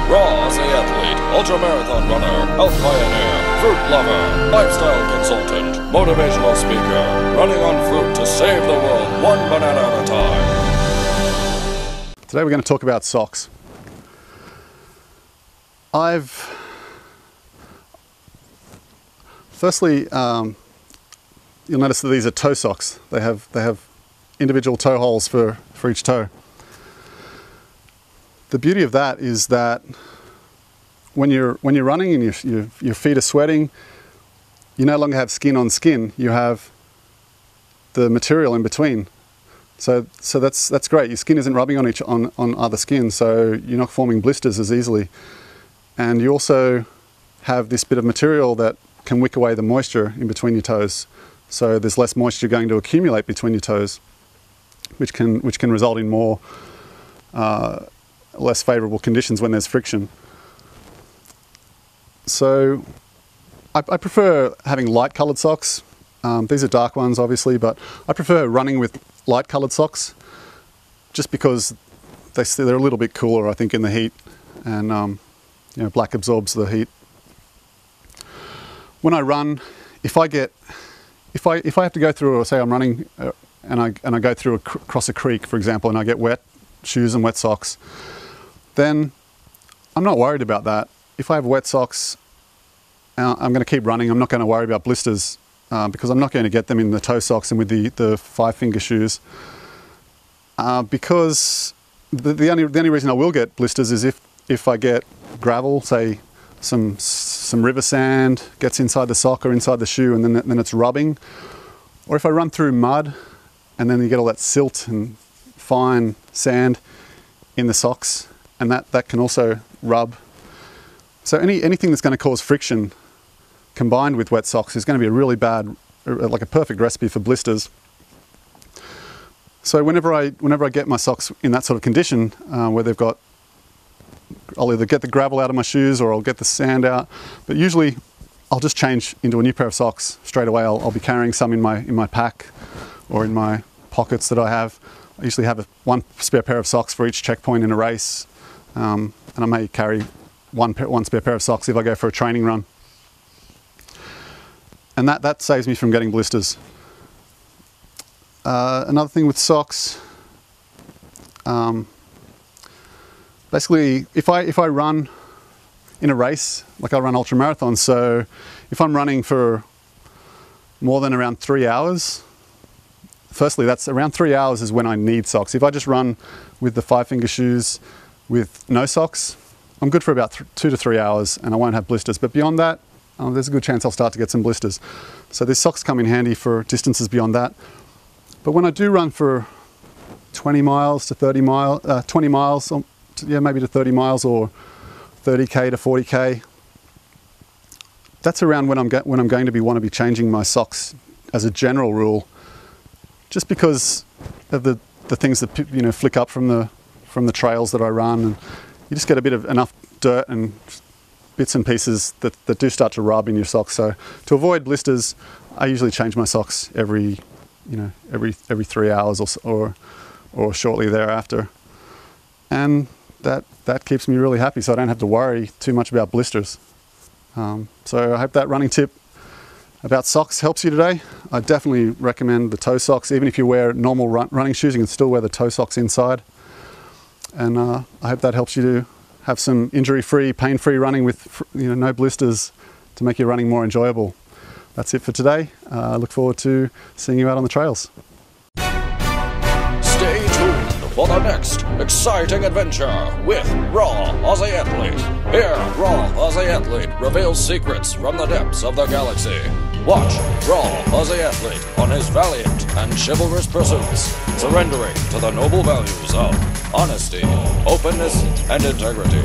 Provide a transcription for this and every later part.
Raw Aussie athlete, ultramarathon runner, health pioneer, fruit lover, lifestyle consultant, motivational speaker, running on fruit to save the world one banana at a time. Today we're going to talk about socks. Firstly, you'll notice that these are toe socks. They have individual toe holes for each toe. The beauty of that is that when you're running and your feet are sweating, you no longer have skin on skin. You have the material in between. So that's great. Your skin isn't rubbing on other skin, so you're not forming blisters as easily. And you also have this bit of material that can wick away the moisture in between your toes. So there's less moisture going to accumulate between your toes, which can result in more less favourable conditions when there's friction. So I prefer having light coloured socks. These are dark ones obviously, but I prefer running with light coloured socks just because they're a little bit cooler, I think, in the heat, and black absorbs the heat. When I run, if I have to go through, or say I'm running and I go through across a creek, for example, and I get wet shoes and wet socks, then I'm not worried about that. If I have wet socks, I'm going to keep running. I'm not going to worry about blisters because I'm not going to get them in the toe socks and with the 5-finger shoes. Because the only reason I will get blisters is if I get gravel, say some river sand gets inside the sock or inside the shoe, and then it's rubbing, or if I run through mud and then you get all that silt and fine sand in the socks, and that can also rub. So anything that's going to cause friction combined with wet socks is going to be a really bad, like a perfect recipe for blisters. So whenever I get my socks in that sort of condition, where I'll either get the gravel out of my shoes or I'll get the sand out, but usually I'll just change into a new pair of socks straight away. I'll be carrying some in my pack or in my pockets that I have. I usually have one spare pair of socks for each checkpoint in a race, and I may carry one spare pair of socks if I go for a training run. And that saves me from getting blisters. Another thing with socks, basically if I run in a race, like I run ultra marathons, so if I'm running for more than around 3 hours, firstly, that's around 3 hours is when I need socks. If I just run with the 5-finger shoes with no socks, I'm good for about 2 to 3 hours and I won't have blisters. But beyond that, there's a good chance I'll start to get some blisters. So these socks come in handy for distances beyond that. But when I do run for 20 miles to 30 miles, 20 miles, maybe to 30 miles, or 30k to 40k, that's around when I'm going to want to be changing my socks as a general rule, just because of the things that flick up from the trails that I run, and you just get a bit of enough dirt and bits and pieces that do start to rub in your socks. So to avoid blisters, I usually change my socks every 3 hours or shortly thereafter, and that keeps me really happy, so I don't have to worry too much about blisters. So I hope that running tip about socks helps you today. I definitely recommend the toe socks. Even if you wear normal running shoes, you can still wear the toe socks inside. And I hope that helps you to have some injury-free, pain-free running with no blisters to make your running more enjoyable. That's it for today. I look forward to seeing you out on the trails. Stay tuned for the next exciting adventure with Raw Aussie Athlete. Here, Raw Aussie Athlete reveals secrets from the depths of the galaxy. Watch Raw Aussie Athlete on his valiant and chivalrous pursuits, surrendering to the noble values of honesty, openness, and integrity,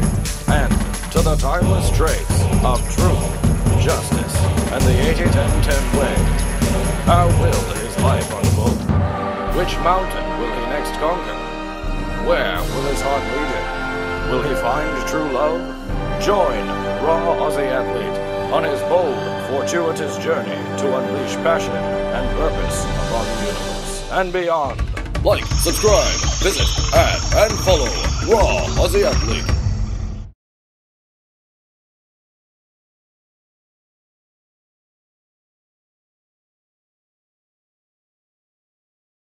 and to the timeless traits of truth, justice, and the 80-10-10 way. How will his life unfold? Which mountain will he next conquer? Where will his heart lead him? Will he find true love? Join Raw Aussie Athlete on his bold, fortuitous journey to unleash passion and purpose upon the universe and beyond. Like, subscribe, visit, add, and follow Raw Aussie Athlete